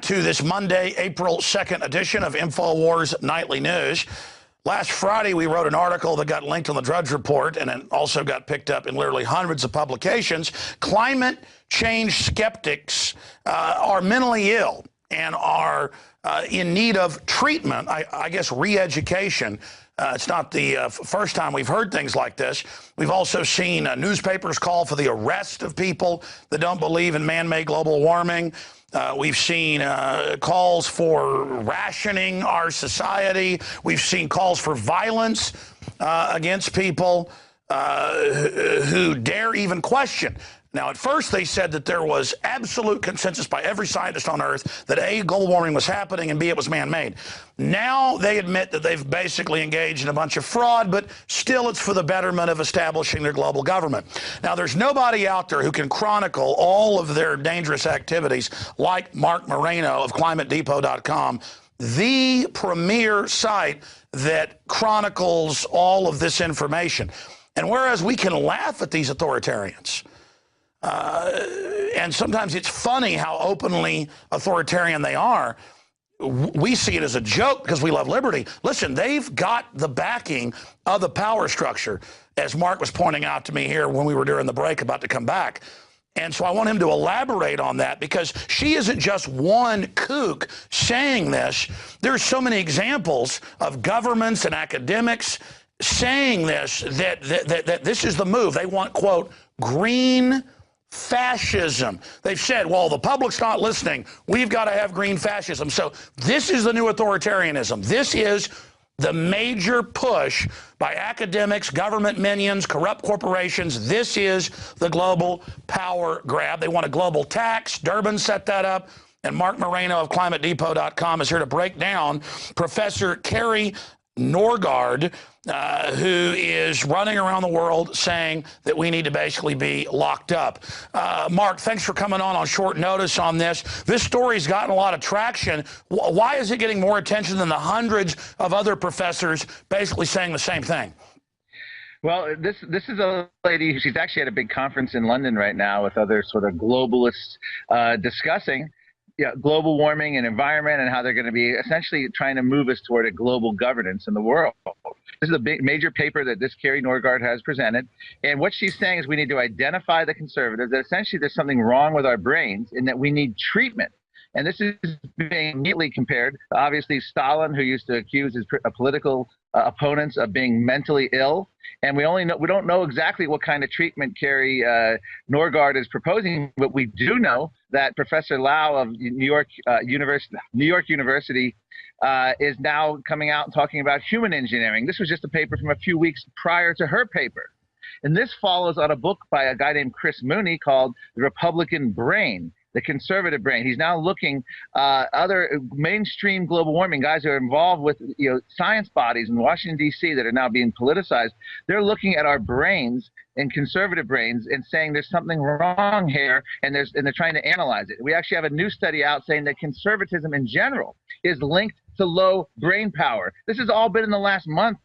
to this Monday, April 2nd edition of Infowars Nightly News. Last Friday, we wrote an article that got linked on the Drudge Report, and it also got picked up in literally hundreds of publications. Climate change skeptics are mentally ill and are in need of treatment, I guess re-education. It's not the first time we've heard things like this. We've also seen newspapers call for the arrest of people that don't believe in man-made global warming. We've seen calls for rationing our society. We've seen calls for violence against people who dare even question. Now, at first, they said that there was absolute consensus by every scientist on Earth that A, global warming was happening, and B, it was man-made. Now they admit that they've basically engaged in a bunch of fraud, but still it's for the betterment of establishing their global government. Now, there's nobody out there who can chronicle all of their dangerous activities like Marc Morano of ClimateDepot.com, the premier site that chronicles all of this information. And whereas we can laugh at these authoritarians, and sometimes it's funny how openly authoritarian they are, we see it as a joke because we love liberty. Listen, they've got the backing of the power structure, as Mark was pointing out to me here when we were during the break about to come back. And so I want him to elaborate on that, because she isn't just one kook saying this. There's so many examples of governments and academics saying this, that this is the move. They want, quote, green fascism. They've said, well, the public's not listening. We've got to have green fascism. So this is the new authoritarianism. This is the major push by academics, government minions, corrupt corporations. This is the global power grab. They want a global tax. Durbin set that up. And Marc Morano of ClimateDepot.com is here to break down Professor Carrie Norgaard, who is running around the world saying that we need to basically be locked up. Mark, thanks for coming on short notice on this. This story's gotten a lot of traction. Why is it getting more attention than the hundreds of other professors basically saying the same thing? Well, this is a lady, she's actually at a big conference in London right now with other sort of globalists discussing global warming and environment, and how they're going to be essentially trying to move us toward a global governance in the world. This is a big major paper that this Carrie Norgaard has presented, and what she's saying is we need to identify the conservatives, that essentially there's something wrong with our brains and that we need treatment. And this is being neatly compared to, obviously, Stalin, who used to accuse his political opponents of being mentally ill. And we don't know exactly what kind of treatment Carrie Norgaard is proposing, but we do know that Professor Lau of New York University is now coming out and talking about human engineering. This was just a paper from a few weeks prior to her paper. And this follows on a book by a guy named Chris Mooney called The Republican Brain, the conservative brain. He's now looking other mainstream global warming guys who are involved with science bodies in Washington, D.C. that are now being politicized. They're looking at our brains and conservative brains and saying there's something wrong here, and they're trying to analyze it. We actually have a new study out saying that conservatism in general is linked to low brain power. This has all been in the last month,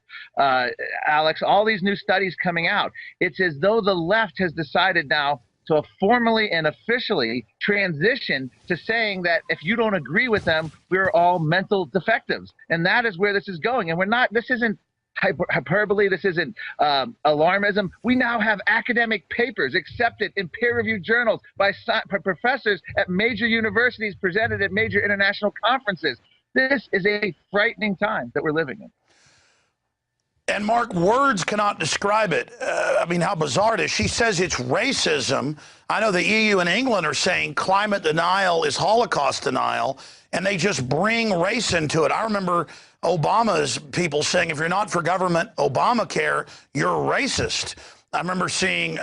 Alex, all these new studies coming out. It's as though the left has decided now to formally and officially transition to saying that if you don't agree with them, we're all mental defectives. And that is where this is going. And this isn't hyperbole, this isn't alarmism. We now have academic papers accepted in peer-reviewed journals by professors at major universities, presented at major international conferences. This is a frightening time that we're living in. And Mark, words cannot describe it. I mean, how bizarre it is. She says it's racism. I know the EU and England are saying climate denial is Holocaust denial, and they just bring race into it. I remember Obama's people saying, if you're not for government Obamacare, you're racist. I remember seeing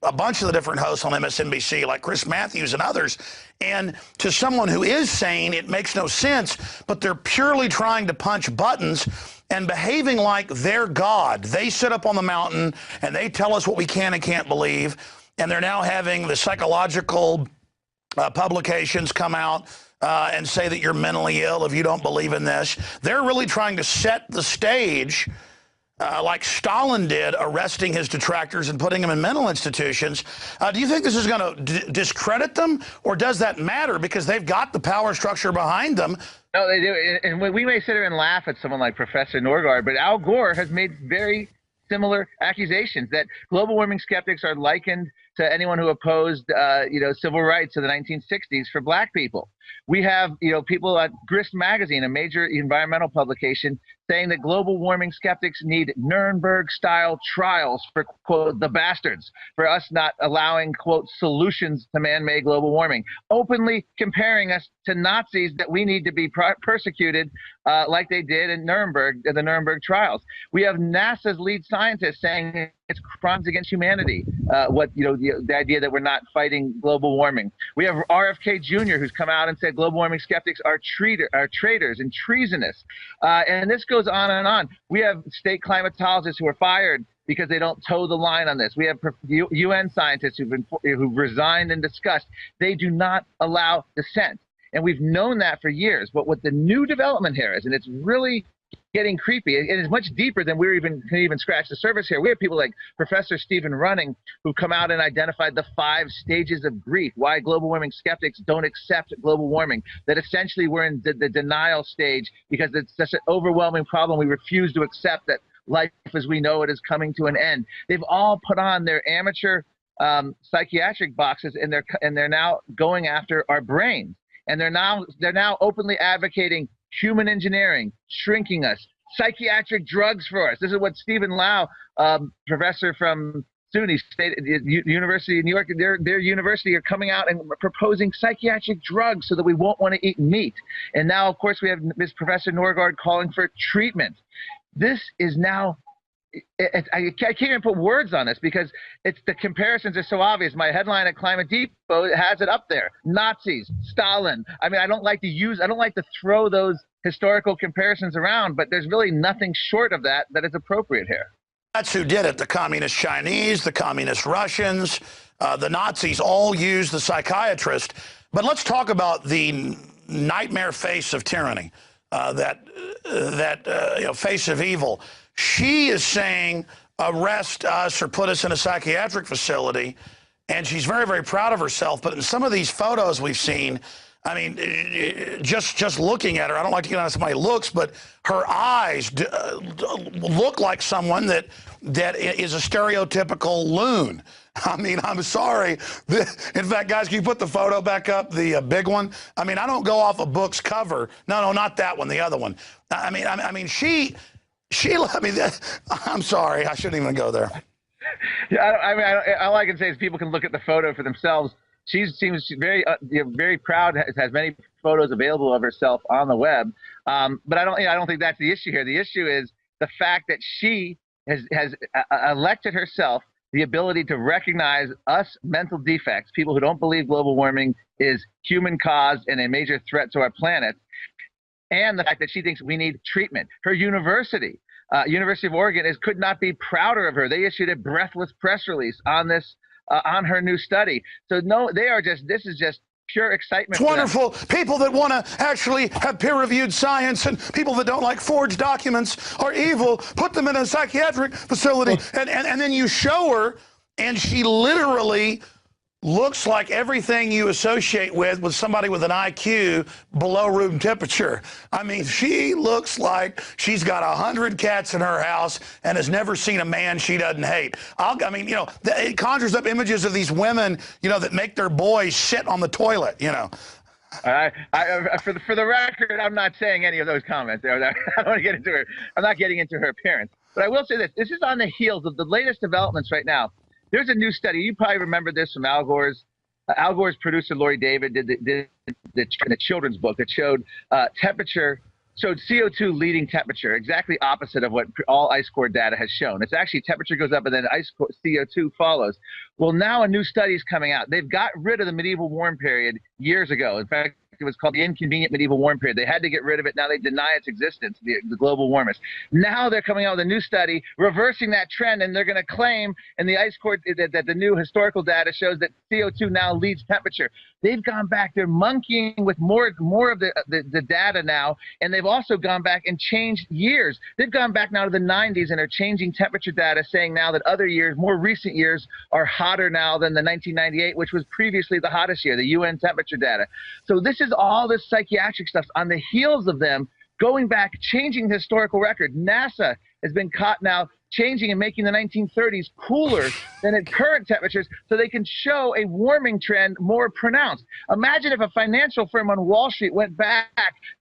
a bunch of the different hosts on MSNBC, like Chris Matthews and others. And to someone who is sane, it makes no sense, but they're purely trying to punch buttons and behaving like they're God. They sit up on the mountain and they tell us what we can and can't believe. And they're now having the psychological publications come out and say that you're mentally ill if you don't believe in this. They're really trying to set the stage like Stalin did, arresting his detractors and putting them in mental institutions. Do you think this is going to discredit them, or does that matter because they've got the power structure behind them? No, they do. And we may sit here and laugh at someone like Professor Norgard, but Al Gore has made very similar accusations that global warming skeptics are likened to anyone who opposed, civil rights in the 1960s for black people. We have, people at Grist magazine, a major environmental publication, saying that global warming skeptics need Nuremberg-style trials for, quote, the bastards, for us not allowing, quote, solutions to man-made global warming, openly comparing us to Nazis that we need to be persecuted like they did in Nuremberg, the Nuremberg trials. We have NASA's lead scientists saying it's crimes against humanity, the idea that we're not fighting global warming. We have RFK Jr., who's come out and said global warming skeptics are traitors and treasonous. And this goes on and on. We have state climatologists who are fired because they don't toe the line on this. We have UN scientists who've resigned and discussed. They do not allow dissent. And we've known that for years. But what the new development here is, and it's really getting creepy. It is much deeper than we can even scratch the surface here. We have people like Professor Stephen Running who come out and identified the 5 stages of grief, why global warming skeptics don't accept global warming, that essentially we're in the denial stage because it's such an overwhelming problem. We refuse to accept that life as we know it is coming to an end. They've all put on their amateur psychiatric boxes, and they're now going after our brains. And they're now openly advocating human engineering, shrinking us, psychiatric drugs for us. This is what Stephen Lau, professor from SUNY State University of New York, their university are coming out and proposing psychiatric drugs so that we won't want to eat meat. And now, of course, we have Ms. Professor Norgard calling for treatment. This is now, I can't even put words on this because the comparisons are so obvious. My headline at Climate Depot has it up there: Nazis, Stalin. I mean, I don't like to throw those historical comparisons around, but there's really nothing short of that is appropriate here. That's who did it. The communist Chinese, the communist Russians, the Nazis all used the psychiatrist. But let's talk about the nightmare face of tyranny, that face of evil. She is saying, arrest us or put us in a psychiatric facility, and she's very, very proud of herself. But in some of these photos we've seen, I mean, just looking at her, I don't like to get on somebody looks, but her eyes look like someone that is a stereotypical loon. I mean, I'm sorry. In fact, guys, can you put the photo back up, the big one? I mean, I don't go off a book's cover. No, not that one, the other one. I mean, she let me. I'm sorry, I shouldn't even go there. Yeah, all I can say is people can look at the photo for themselves. She seems very, very proud. Has many photos available of herself on the web. But I don't think that's the issue here. The issue is the fact that she has elected herself the ability to recognize us mental defects, people who don't believe global warming is human caused and a major threat to our planet, and the fact that she thinks we need treatment. Her university, University of Oregon, could not be prouder of her. They issued a breathless press release on this, on her new study. So no, this is just pure excitement. It's wonderful. People that want to actually have peer-reviewed science and people that don't like forged documents are evil. Put them in a psychiatric facility. And then you show her, and she literally looks like everything you associate with somebody with an IQ below room temperature. I mean, she looks like she's got 100 cats in her house and has never seen a man she doesn't hate. It conjures up images of these women, that make their boys sit on the toilet, For the record, I'm not saying any of those comments. I don't want to get into her. I'm not getting into her appearance. But I will say this. This is on the heels of the latest developments right now. There's a new study. You probably remember this from Al Gore's. Al Gore's producer, Lori David, did the children's book that showed showed CO2 leading temperature, exactly opposite of what all ice core data has shown. It's actually temperature goes up and then CO2 follows. Well, now a new study is coming out. They've got rid of the medieval warm period years ago. In fact, It was called the inconvenient medieval warm period. They had to get rid of it. Now they deny its existence, the global warmers. Now they're coming out with a new study reversing that trend, and they're going to claim in the ice core that the new historical data shows that CO2 now leads temperature. They've gone back. They're monkeying with more of the data now, and they've also gone back and changed years. They've gone back now to the 90s and are changing temperature data, saying now that other years, more recent years, are hotter now than the 1998, which was previously the hottest year, the UN temperature data. So this is all this psychiatric stuff on the heels of them going back, changing the historical record. NASA has been caught now changing and making the 1930s cooler than at current temperatures so they can show a warming trend more pronounced. Imagine if a financial firm on Wall Street went back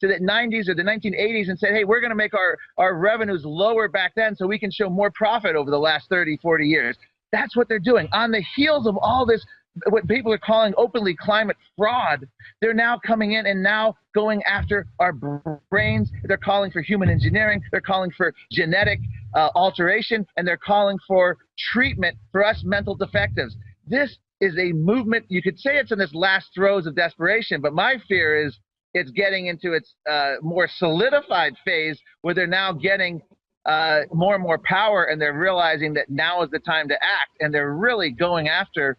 to the 90s or the 1980s and said, hey, we're going to make our revenues lower back then so we can show more profit over the last 30, 40 years. That's what they're doing. On the heels of all this, what people are calling openly climate fraud, they're now coming in and now going after our brains. They're calling for human engineering. They're calling for genetic alteration, and they're calling for treatment for us mental defectives. This is a movement. You could say it's in this last throes of desperation, but my fear is it's getting into its more solidified phase where they're now getting more and more power, and they're realizing that now is the time to act, and they're really going after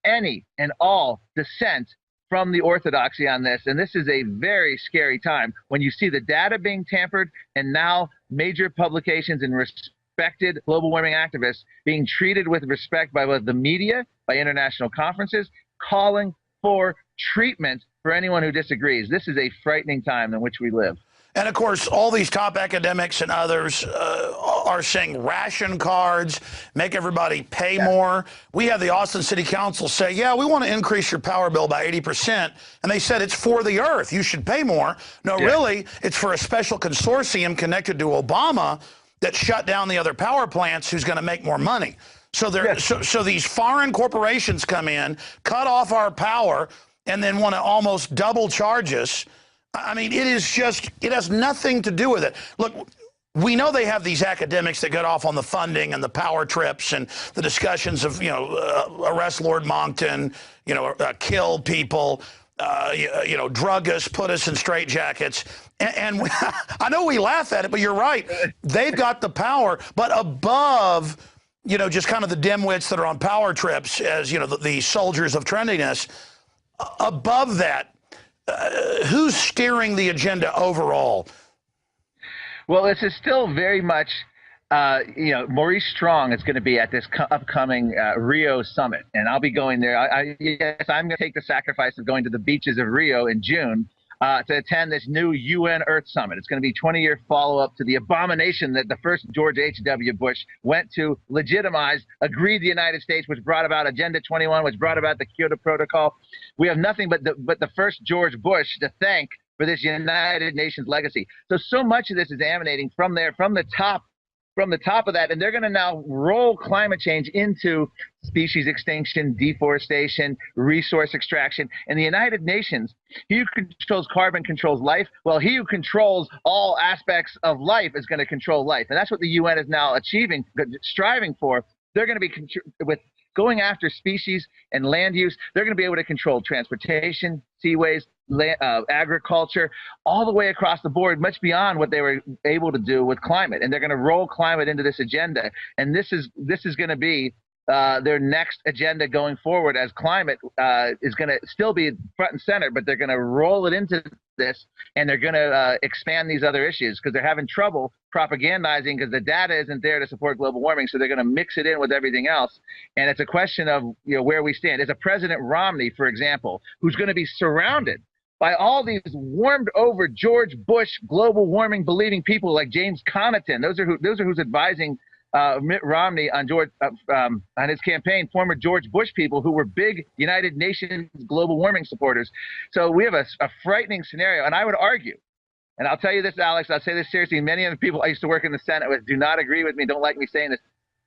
any and all dissent from the orthodoxy on this. And this is a very scary time when you see the data being tampered and now major publications and respected global warming activists being treated with respect by both the media, by international conferences, calling for treatment for anyone who disagrees. This is a frightening time in which we live. And, of course, all these top academics and others are saying ration cards, make everybody pay more. We had the Austin City Council say, yeah, we want to increase your power bill by 80%. And they said it's for the earth. You should pay more. No, really, it's for a special consortium connected to Obama that shut down the other power plants who's going to make more money. So, so these foreign corporations come in, cut off our power, and then want to almost double charge us. I mean, it is just, it has nothing to do with it. Look, we know they have these academics that get off on the funding and the power trips and the discussions of, arrest Lord Monckton, kill people, drug us, put us in straitjackets. And I know we laugh at it, but you're right. They've got the power, but above, just kind of the dimwits that are on power trips as, the soldiers of trendiness, above that, who's steering the agenda overall? Well, this is still very much, Maurice Strong is going to be at this upcoming Rio summit, and I'll be going there. Yes, I'm going to take the sacrifice of going to the beaches of Rio in June to attend this new UN Earth Summit. It's going to be a 20-year follow-up to the abomination that the first George H.W. Bush went to legitimize, agreed the United States, which brought about Agenda 21, which brought about the Kyoto Protocol. We have nothing but the first George Bush to thank for this United Nations legacy. So much of this is emanating from there, from the top of that, and they're going to now roll climate change into species extinction, deforestation, resource extraction. And the United Nations, he who controls carbon controls life. Well, he who controls all aspects of life is going to control life. And that's what the UN is now achieving, striving for. They're going to be with going after species and land use. They're going to be able to control transportation, seaways, agriculture, all the way across the board, much beyond what they were able to do with climate. And they're going to roll climate into this agenda. And this is going to be their next agenda going forward, as climate is going to still be front and center, but they're going to roll it into this, and they're going to expand these other issues because they're having trouble propagandizing because the data isn't there to support global warming. So they're going to mix it in with everything else. And it's a question of where we stand. Is a President Romney, for example, who's going to be surrounded by all these warmed over George Bush global warming believing people like James Connaughton. Those are who's advising Mitt Romney on on his campaign, former George Bush people who were big United Nations global warming supporters. So we have a frightening scenario. And I would argue, and I'll tell you this, Alex, I'll say this seriously, many of the people I used to work in the Senate with do not agree with me, don't like me saying this.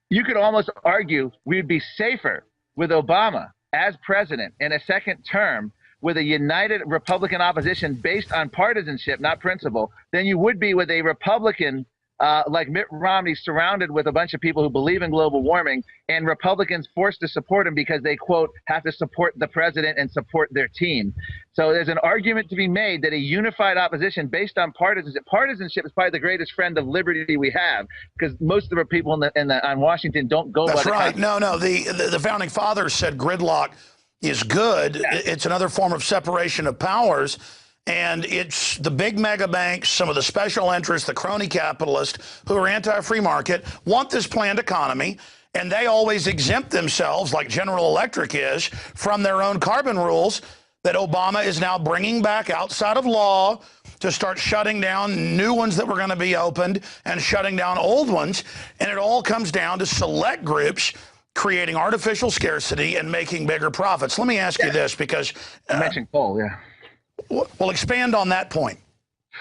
You could almost argue we'd be safer with Obama as president in a second term with a united Republican opposition based on partisanship, not principle, than you would be with a Republican like Mitt Romney, surrounded with a bunch of people who believe in global warming, and Republicans forced to support him because they, quote, have to support the president and support their team. So there's an argument to be made that a unified opposition based on partisanship is probably the greatest friend of liberty we have, because most of the people on Washington don't go by That's the right. No, the founding fathers said gridlock is good. Yeah. It's another form of separation of powers. And it's the big mega banks, some of the special interests, the crony capitalists who are anti-free market, want this planned economy, and they always exempt themselves, like General Electric is, from their own carbon rules that Obama is now bringing back outside of law to start shutting down new ones that were going to be opened and shutting down old ones. And it all comes down to select groups creating artificial scarcity and making bigger profits. Let me ask you this, because you mentioned coal, yeah. Well, expand on that point.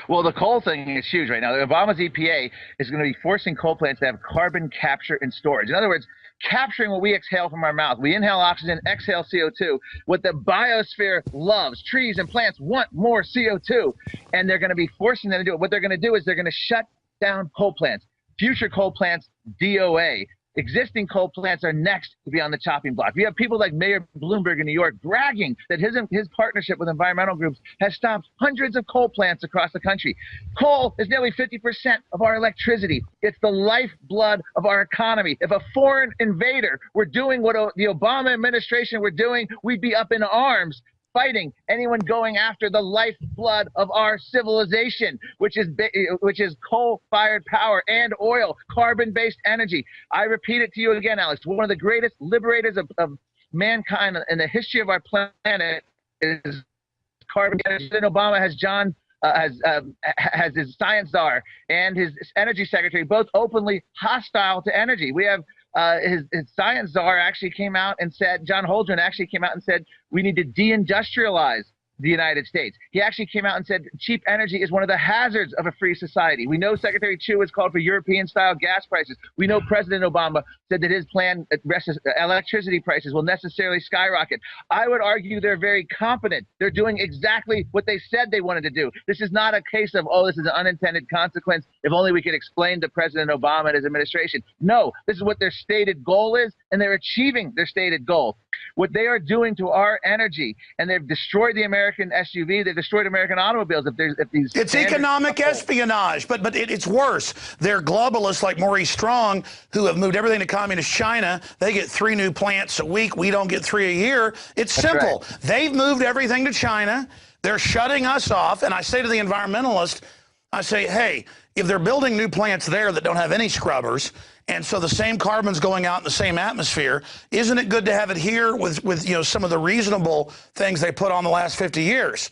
Well, the coal thing is huge right now. Obama's EPA is going to be forcing coal plants to have carbon capture and storage. In other words, capturing what we exhale from our mouth. We inhale oxygen, exhale CO2. What the biosphere loves, trees and plants want more CO2, and they're going to be forcing them to do it. What they're going to do is they're going to shut down coal plants. Future coal plants, DOA. Existing coal plants are next to be on the chopping block. You have people like Mayor Bloomberg in New York bragging that his partnership with environmental groups has stopped hundreds of coal plants across the country. Coal is nearly 50% of our electricity. It's the lifeblood of our economy. If a foreign invader were doing what the Obama administration were doing, we'd be up in arms fighting anyone going after the lifeblood of our civilization, which is coal-fired power and oil, carbon-based energy. I repeat it to you again, Alex. One of the greatest liberators of mankind in the history of our planet is carbon. President Obama has his science czar and his energy secretary both openly hostile to energy. We have his science czar actually came out and said, John Holdren actually came out and said, we need to deindustrialize the United States. He actually came out and said cheap energy is one of the hazards of a free society. We know Secretary Chu has called for European-style gas prices. We know President Obama said that his plan electricity prices will necessarily skyrocket. I would argue they're very competent. They're doing exactly what they said they wanted to do. This is not a case of, oh, this is an unintended consequence. If only we could explain to President Obama and his administration. No, this is what their stated goal is, and they're achieving their stated goal. What they are doing to our energy, and they've destroyed the American SUV, they've destroyed American automobiles. It's economic espionage, but it's worse. They're globalists like Maurice Strong, who have moved everything to communist China. They get 3 new plants a week. We don't get 3 a year. It's simple. Right. They've moved everything to China. They're shutting us off. And I say to the environmentalist, I say, hey, if they're building new plants there that don't have any scrubbers, and so the same carbon's going out in the same atmosphere, isn't it good to have it here with some of the reasonable things they put on the last 50 years?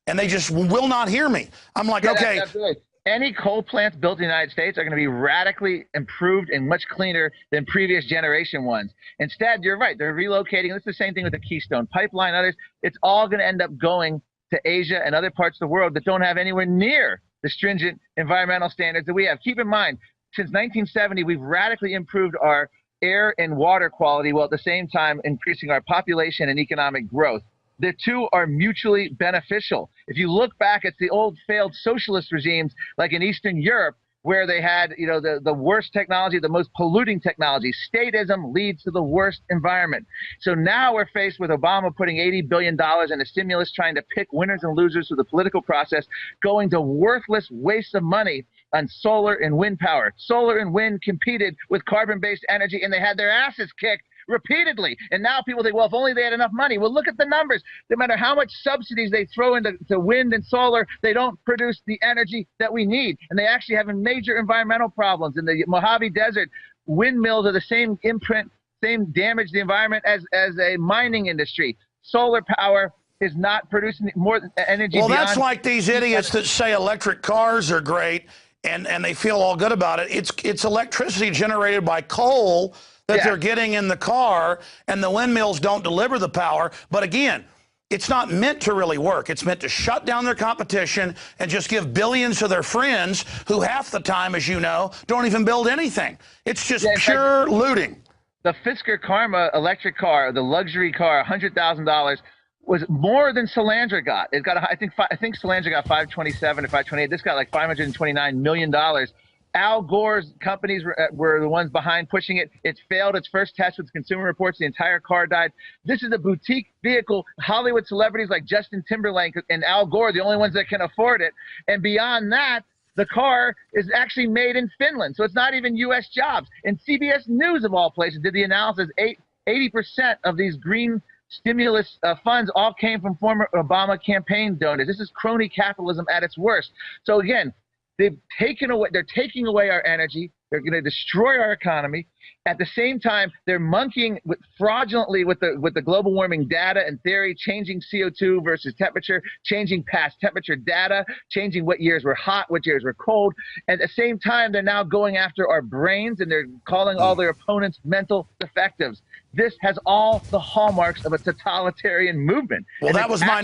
And they just will not hear me. I'm like, okay. Absolutely. Any coal plants built in the United States are going to be radically improved and much cleaner than previous generation ones. Instead, you're right. They're relocating. It's the same thing with the Keystone Pipeline, others. It's all going to end up going to Asia and other parts of the world that don't have anywhere near the stringent environmental standards that we have. Keep in mind, since 1970, we've radically improved our air and water quality while at the same time increasing our population and economic growth. The two are mutually beneficial. If you look back at the old failed socialist regimes like in Eastern Europe, where they had the worst technology, the most polluting technology, statism leads to the worst environment. So now we're faced with Obama putting $80 billion in a stimulus, trying to pick winners and losers through the political process, going to worthless wastes of money on solar and wind power. Solar and wind competed with carbon-based energy, and they had their asses kicked repeatedly. And now people think, well, if only they had enough money. Well, look at the numbers. No matter how much subsidies they throw into wind and solar, they don't produce the energy that we need. And they actually have major environmental problems. In the Mojave Desert, windmills are the same imprint, same damage to the environment as a mining industry. Solar power is not producing more energy. Well, that's like these idiots that say electric cars are great and they feel all good about it. It's electricity generated by coal that they're getting in the car, and the windmills don't deliver the power. But again, it's not meant to really work. It's meant to shut down their competition and just give billions to their friends who half the time, as you know, don't even build anything. It's just pure looting. The Fisker Karma electric car, the luxury car, $100,000, was more than Solandra got. It got, I think Solandra got 527 or 528. This got like $529 million. Al Gore's companies were the ones behind pushing it. It failed its first test with Consumer Reports. The entire car died. This is a boutique vehicle. Hollywood celebrities like Justin Timberlake and Al Gore, the only ones that can afford it. And beyond that, the car is actually made in Finland. So it's not even U.S. jobs. And CBS News, of all places, did the analysis. 80% of these green stimulus funds all came from former Obama campaign donors. This is crony capitalism at its worst. So again, they're taking away our energy. They're going to destroy our economy. At the same time, they're monkeying fraudulently with the global warming data and theory, changing CO2 versus temperature, changing past temperature data, changing what years were hot, what years were cold. At the same time, they're now going after our brains, and they're calling all their opponents mental defectives. This has all the hallmarks of a totalitarian movement. Well, that was my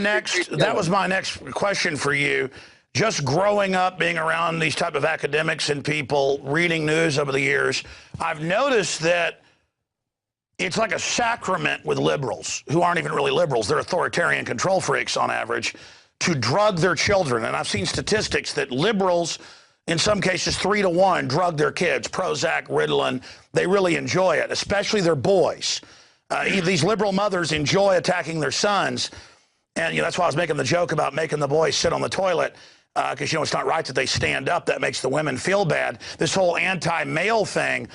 next question for you. Just growing up, being around these type of academics and people, reading news over the years, I've noticed that it's like a sacrament with liberals, who aren't even really liberals. They're authoritarian control freaks on average, to drug their children. And I've seen statistics that liberals, in some cases 3 to 1, drug their kids, Prozac, Ritalin. They really enjoy it, especially their boys. These liberal mothers enjoy attacking their sons. And that's why I was making the joke about making the boys sit on the toilet. Because, it's not right that they stand up. That makes the women feel bad. This whole anti-male thing.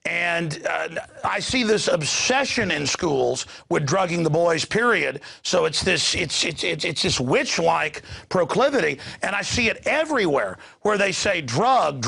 And I see this obsession in schools with drugging the boys, period. So it's this witch-like proclivity. And I see it everywhere where they say drug.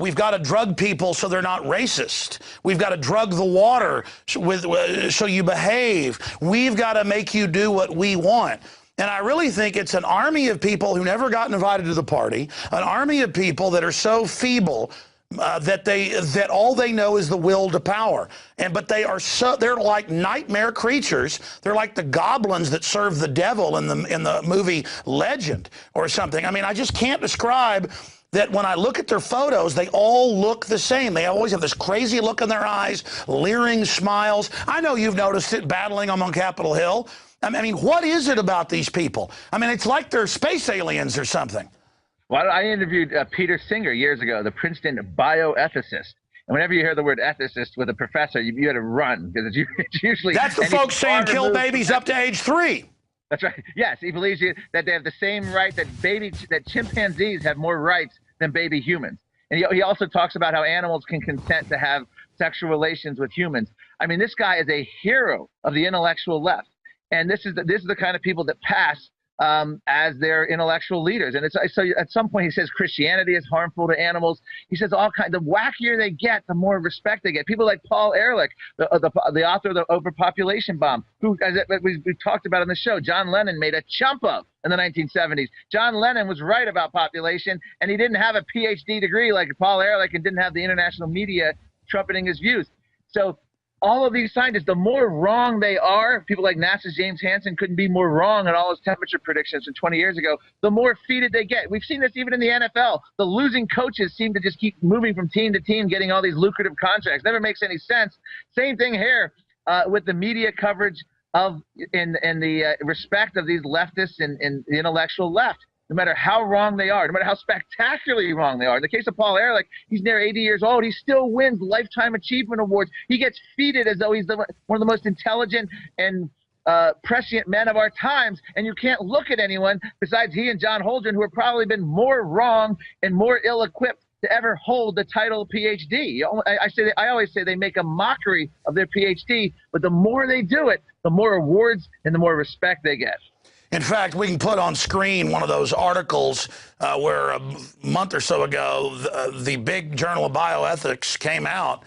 We've got to drug people so they're not racist. We've got to drug the water so you behave. We've got to make you do what we want. And I really think it's an army of people who never got invited to the party, an army of people that are so feeble that all they know is the will to power. But they're like nightmare creatures. They're like the goblins that serve the devil in the movie Legend or something. I mean, I just can't describe that. When I look at their photos, they all look the same. They always have this crazy look in their eyes, leering smiles. I know you've noticed it battling them on Capitol Hill. I mean, what is it about these people? I mean, it's like they're space aliens or something. Well, I interviewed Peter Singer years ago, the Princeton bioethicist. And whenever you hear the word ethicist with a professor, you got to run, because it's usually... That's the folks saying kill babies up to age 3. That's right. Yes, he believes that they have the same right, that chimpanzees have more rights than baby humans. And he also talks about how animals can consent to have sexual relations with humans. I mean, this guy is a hero of the intellectual left. And this is the kind of people that pass as their intellectual leaders. And so at some point he says Christianity is harmful to animals. He says all kinds. The wackier they get, the more respect they get. People like Paul Ehrlich, the author of the Overpopulation Bomb, who, as we talked about on the show, John Lennon made a chump of in the 1970s. John Lennon was right about population, and he didn't have a PhD degree like Paul Ehrlich, and didn't have the international media trumpeting his views. So all of these scientists, the more wrong they are, people like NASA's James Hansen couldn't be more wrong in all his temperature predictions from 20 years ago, the more feted they get. We've seen this even in the NFL. The losing coaches seem to just keep moving from team to team, getting all these lucrative contracts. Never makes any sense. Same thing here with the media coverage of and the respect of these leftists and the intellectual left. No matter how wrong they are, no matter how spectacularly wrong they are. In the case of Paul Ehrlich, he's near 80 years old. He still wins Lifetime Achievement Awards. He gets feted as though he's one of the most intelligent and prescient men of our times. And you can't look at anyone besides he and John Holdren, who have probably been more wrong and more ill-equipped to ever hold the title of PhD. I always say they make a mockery of their PhD, but the more they do it, the more awards and the more respect they get. In fact, we can put on screen one of those articles where a month or so ago, the big journal of bioethics came out.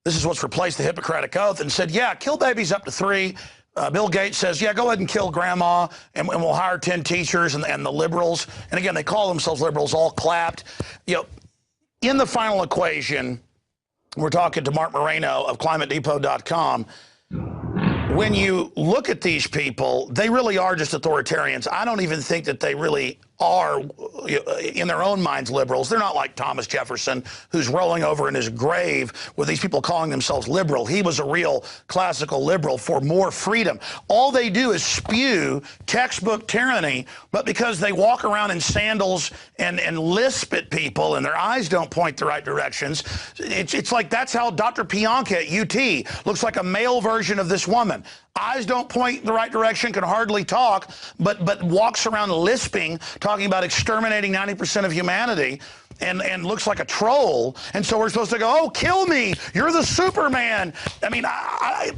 This is what's replaced the Hippocratic Oath, and said, yeah, kill babies up to 3. Bill Gates says, yeah, go ahead and kill grandma, and we'll hire 10 teachers, and the liberals, and again, they call themselves liberals, all clapped. In the final equation, we're talking to Marc Morano of ClimateDepot.com. When you look at these people, they really are just authoritarians. I don't even think that they really are, in their own minds, liberals. They're not like Thomas Jefferson, who's rolling over in his grave with these people calling themselves liberal. He was a real classical liberal for more freedom. All they do is spew textbook tyranny, but because they walk around in sandals and lisp at people and their eyes don't point the right directions, it's like that's how Dr. Pianka at UT looks like a male version of this woman. Eyes don't point in the right direction, can hardly talk, but walks around lisping, talking about exterminating 90% of humanity, and looks like a troll. And so we're supposed to go, oh, kill me, you're the Superman. I mean,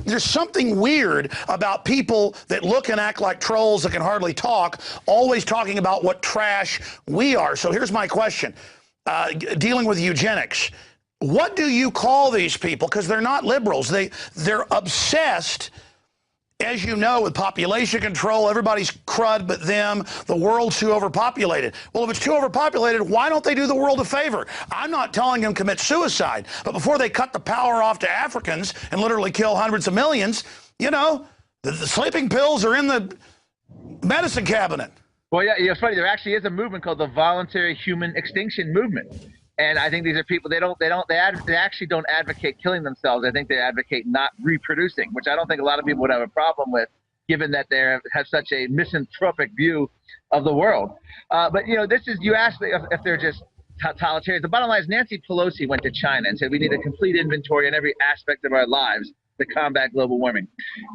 there's something weird about people that look and act like trolls that can hardly talk, always talking about what trash we are. So here's my question, dealing with eugenics. What do you call these people? Because they're not liberals. They're obsessed, as you know, with population control. Everybody's crud but them. The world's too overpopulated. Well, if it's too overpopulated, why don't they do the world a favor? I'm not telling them commit suicide, but before they cut the power off to Africans and literally kill hundreds of millions, you know, the sleeping pills are in the medicine cabinet. Well, yeah, it's funny. There actually is a movement called the Voluntary Human Extinction Movement. And I think these are people, they actually don't advocate killing themselves. I think they advocate not reproducing, which I don't think a lot of people would have a problem with, given that they have such a misanthropic view of the world. But, you know, you asked if they're just totalitarians. The bottom line is Nancy Pelosi went to China and said we need a complete inventory in every aspect of our lives to combat global warming.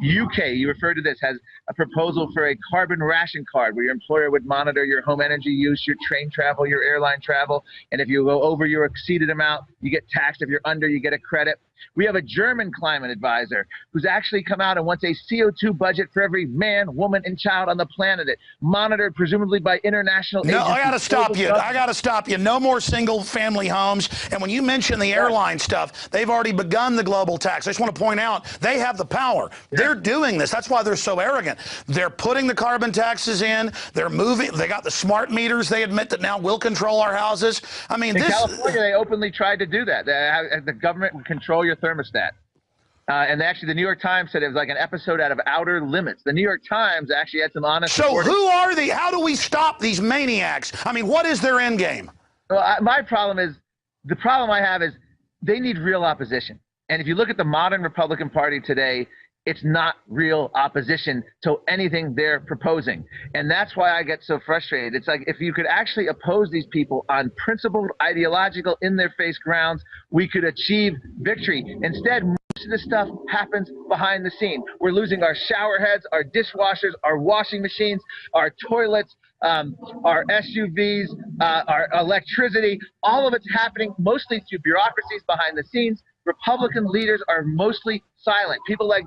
UK, you referred to this, has a proposal for a carbon ration card where your employer would monitor your home energy use, your train travel, your airline travel, and if you go over your exceeded amount, you get taxed. If you're under, you get a credit. We have a German climate advisor who's actually come out and wants a CO2 budget for every man, woman, and child on the planet, monitored presumably by international agencies. No, I got to stop you. I got to stop you. No more single-family homes. And when you mention the airline stuff, they've already begun the global tax. I just want to point out they have the power. Yeah. They're doing this. That's why they're so arrogant. They're putting the carbon taxes in. They're moving. They got the smart meters. They admit that now will control our houses. I mean, in California, they openly tried to do that. The government would control your thermostat. And actually, the New York Times said it was like an episode out of Outer Limits. The New York Times actually had some honest. So who are they? How do we stop these maniacs? I mean, what is their end game? Well, the problem I have is they need real opposition. And if you look at the modern Republican Party today, it's not real opposition to anything they're proposing. And that's why I get so frustrated. It's like if you could actually oppose these people on principled, ideological, in-their-face grounds, we could achieve victory. Instead, most of this stuff happens behind the scene. We're losing our shower heads, our dishwashers, our washing machines, our toilets, our SUVs, our electricity. All of it's happening mostly through bureaucracies behind the scenes. Republican leaders are mostly silent. People like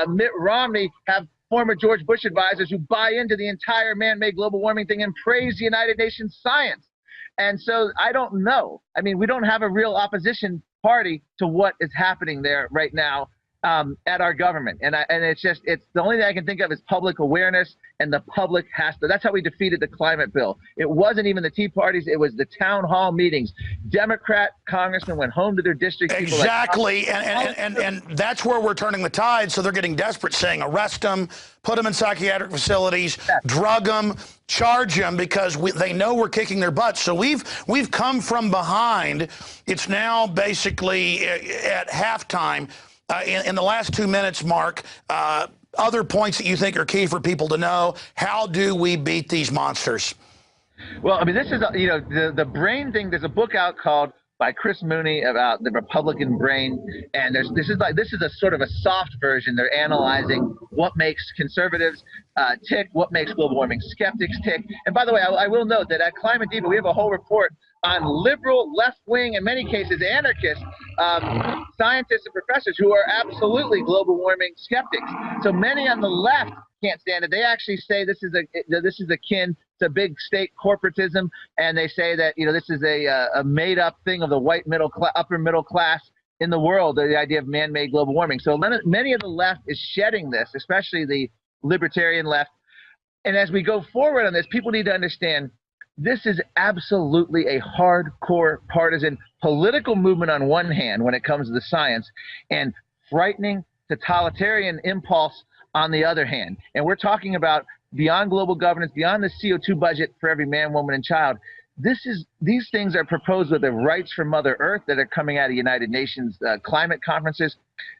Mitt Romney have former George Bush advisors who buy into the entire man-made global warming thing and praise the United Nations science. And so I don't know. I mean, we don't have a real opposition party to what is happening there right now at our government. And it's the only thing I can think of is public awareness, and the public has to. That's how we defeated the climate bill. It wasn't even the Tea Parties. It was the town hall meetings. Democrat congressmen went home to their districts. Exactly. And that's where we're turning the tide. So they're getting desperate, saying arrest them, put them in psychiatric facilities, drug them, charge them, because they know we're kicking their butts. So we've come from behind. It's now basically at halftime. In the last 2 minutes, Mark, other points that you think are key for people to know. How do we beat these monsters? Well, I mean, this is, you know, the brain thing. There's a book out called by Chris Mooney about the Republican brain, and this is a sort of a soft version. They're analyzing what makes conservatives tick, what makes global warming skeptics tick. And by the way, I will note that at Climate Diva, we have a whole report on liberal, left-wing, in many cases anarchist scientists and professors who are absolutely global warming skeptics. So many on the left can't stand it. They actually say this is akin to big state corporatism, and they say that, you know, this is a made-up thing of the white upper middle class in the world, the idea of man-made global warming. So many of the left is shedding this, especially the libertarian left. And as we go forward on this, people need to understand this is absolutely a hardcore partisan political movement on one hand when it comes to the science, and frightening totalitarian impulse on the other hand. And we're talking about beyond global governance, beyond the CO2 budget for every man, woman, and child. These things are proposed with the rights for Mother Earth that are coming out of United Nations climate conferences.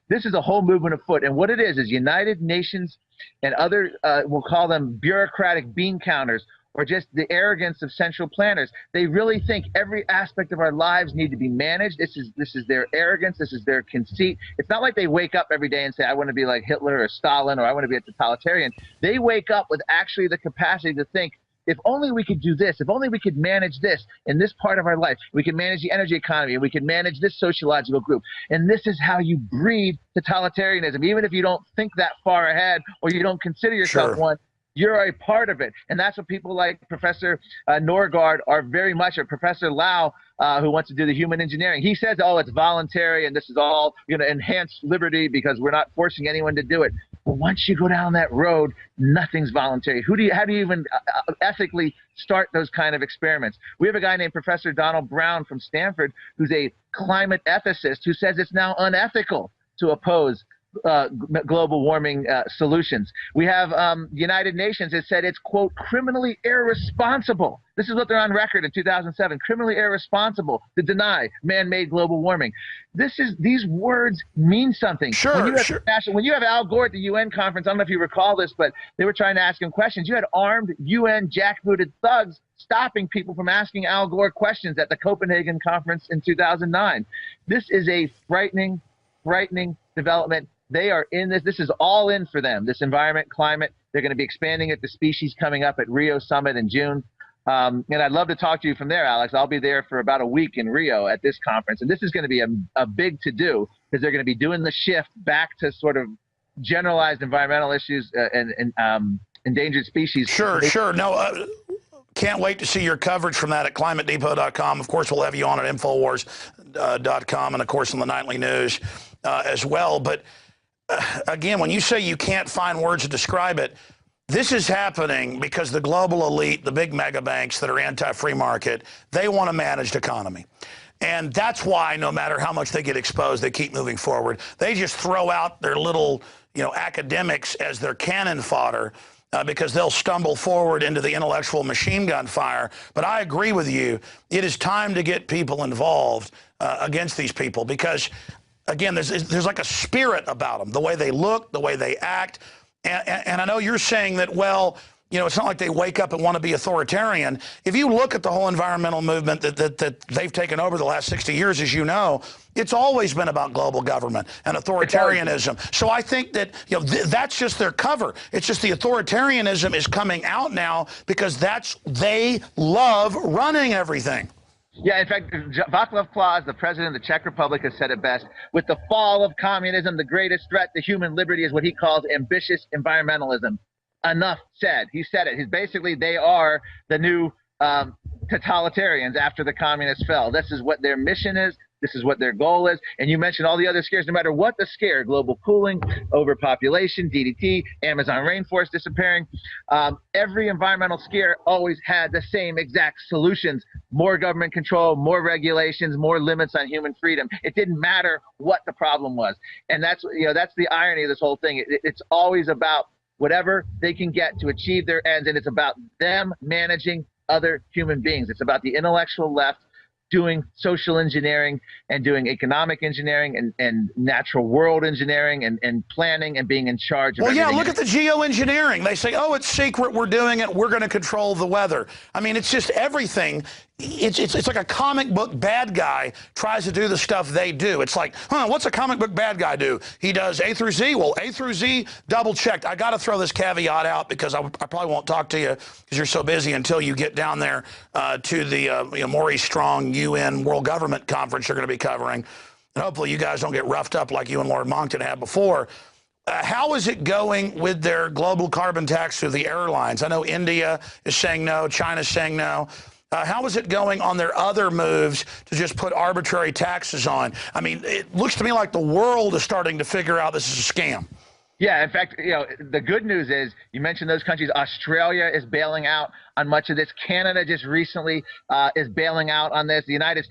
This is a whole movement afoot, and what it is United Nations and other, we'll call them bureaucratic bean counters, or just the arrogance of central planners. They really think every aspect of our lives need to be managed. This is their arrogance. This is their conceit. It's not like they wake up every day and say, I want to be like Hitler or Stalin, or I want to be a totalitarian. They wake up with actually the capacity to think, if only we could do this, if only we could manage this in this part of our life, we can manage the energy economy, and we can manage this sociological group. And this is how you breed totalitarianism. Even if you don't think that far ahead, or you don't consider yourself one, you're a part of it. And that's what people like Professor Norgaard are very much, or Professor Lau, who wants to do the human engineering. He says, oh, it's voluntary, and this is all going to enhance liberty because we're not forcing anyone to do it. But once you go down that road, nothing's voluntary. How do you even ethically start those kind of experiments? We have a guy named Professor Donald Brown from Stanford, who's a climate ethicist, who says it's now unethical to oppose global warming solutions. We have United Nations has said it's, quote, criminally irresponsible. This is what they're on record in 2007, criminally irresponsible to deny man-made global warming. These words mean something. When you have Al Gore at the UN conference, I don't know if you recall this, but they were trying to ask him questions. You had armed UN jackbooted thugs stopping people from asking Al Gore questions at the Copenhagen conference in 2009. This is a frightening development. They are in this. This is all in for them, this environment, climate. They're going to be expanding it to species coming up at Rio Summit in June. And I'd love to talk to you from there, Alex. I'll be there for about a week in Rio at this conference. And this is going to be a big to-do, because they're going to be doing the shift back to sort of generalized environmental issues and endangered species. Sure. No, can't wait to see your coverage from that at climatedepot.com. Of course, we'll have you on at Infowars.com and, of course, on the Nightly News as well. But again, when you say you can't find words to describe it, this is happening because the global elite, the big mega banks that are anti-free market, they want a managed economy. And that's why no matter how much they get exposed, they keep moving forward. They just throw out their little, academics as their cannon fodder because they'll stumble forward into the intellectual machine gun fire. But I agree with you. It is time to get people involved against these people because, again, there's like a spirit about them, the way they look, the way they act. And I know you're saying that, well, it's not like they wake up and want to be authoritarian. If you look at the whole environmental movement that they've taken over the last 60 years, as you know, it's always been about global government and authoritarianism. So I think that that's just their cover. It's just the authoritarianism is coming out now because they love running everything. Yeah, in fact, Václav Klaus, the president of the Czech Republic, has said it best. With the fall of communism, the greatest threat to human liberty is what he calls ambitious environmentalism. Enough said. He said it. They are the new totalitarians after the communists fell. This is what their mission is. This is what their goal is. And you mentioned all the other scares. No matter what the scare, global cooling, overpopulation, DDT, Amazon rainforest disappearing, every environmental scare always had the same exact solutions. More government control, more regulations, more limits on human freedom. It didn't matter what the problem was. And that's the irony of this whole thing. It's always about whatever they can get to achieve their ends, and it's about them managing other human beings. It's about the intellectual left doing social engineering and doing economic engineering and natural world engineering and planning and being in charge of everything. Well, yeah, look at the geoengineering. They say, oh, it's secret, we're doing it, we're going to control the weather. I mean, it's just everything. It's like a comic book bad guy tries to do the stuff they do. It's like, what's a comic book bad guy do? He does A through Z. Well, A through Z, double checked. I got to throw this caveat out because I probably won't talk to you because you're so busy until you get down there to the Maurice Strong UN World Government Conference you're going to be covering. And hopefully you guys don't get roughed up like you and Lord Monckton had before. How is it going with their global carbon tax through the airlines? I know India is saying no, China's saying no. How is it going on their other moves to just put arbitrary taxes on? I mean, it looks to me like the world is starting to figure out this is a scam. Yeah, in fact, the good news is you mentioned those countries. Australia is bailing out on much of this. Canada just recently is bailing out on this. The United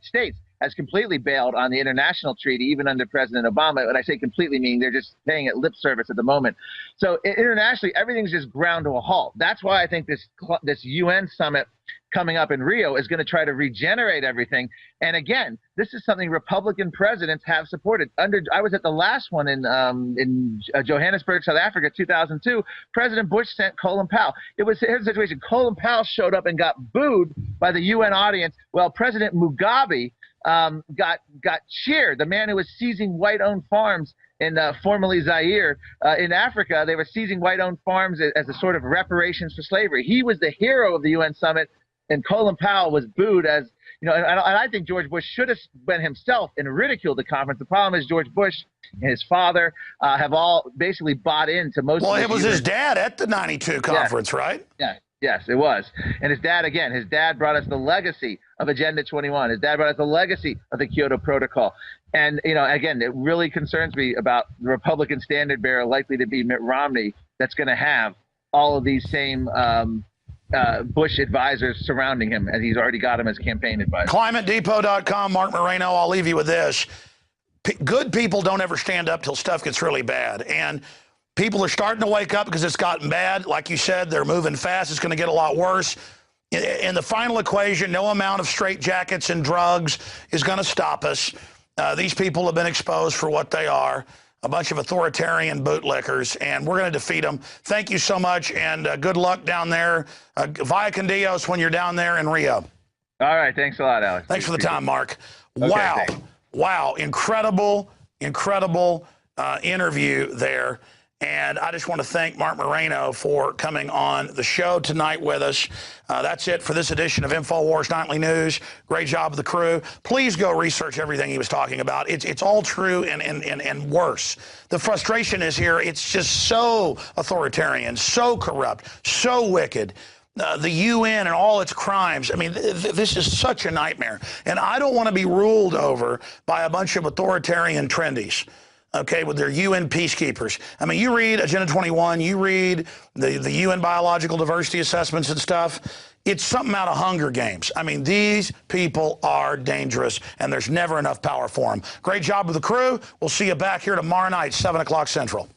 States has completely bailed on the international treaty, even under President Obama. When I say completely, meaning they're just paying it lip service at the moment. So internationally, everything's just ground to a halt. That's why I think this UN summit coming up in Rio is going to try to regenerate everything. And again, this is something Republican presidents have supported. I was at the last one in Johannesburg, South Africa, 2002. President Bush sent Colin Powell. Here's the situation. Colin Powell showed up and got booed by the UN audience. Well, President Mugabe got cheered. The man who was seizing white-owned farms in formerly Zaire in Africa. They were seizing white-owned farms as a sort of reparations for slavery. He was the hero of the UN summit, and Colin Powell was booed as, you know, and I think George Bush should have went himself and ridiculed the conference. The problem is George Bush and his father have all basically bought into most of the— Well, it was his dad at the 92 conference, right? Yeah. Yes, it was. And his dad brought us the legacy of Agenda 21. His dad brought us the legacy of the Kyoto Protocol. And, you know, again, it really concerns me about the Republican standard bearer likely to be Mitt Romney, that's going to have all of these same Bush advisors surrounding him, and he's already got him as campaign advisor. ClimateDepot.com, Marc Morano. I'll leave you with this. Good people don't ever stand up till stuff gets really bad. And people are starting to wake up because it's gotten bad. Like you said, they're moving fast. It's going to get a lot worse. In the final equation, no amount of straitjackets and drugs is going to stop us. These people have been exposed for what they are, a bunch of authoritarian bootlickers, and we're going to defeat them. Thank you so much, and good luck down there. Via con Dios when you're down there in Rio. All right. Thanks a lot, Alex. Thanks for the time, Mark. Okay, wow. thanks. Wow. Incredible interview there. And I just want to thank Marc Morano for coming on the show tonight with us. That's it for this edition of Infowars Nightly News. Great job of the crew. Please go research everything he was talking about. It's all true and worse. The frustration is here. It's just so authoritarian, so corrupt, so wicked. The UN and all its crimes. I mean, this is such a nightmare. And I don't want to be ruled over by a bunch of authoritarian trendies, okay, with their UN peacekeepers. I mean, you read Agenda 21, you read the UN biological diversity assessments and stuff. It's something out of Hunger Games. I mean, these people are dangerous, and there's never enough power for them. Great job with the crew. We'll see you back here tomorrow night, 7 o'clock Central.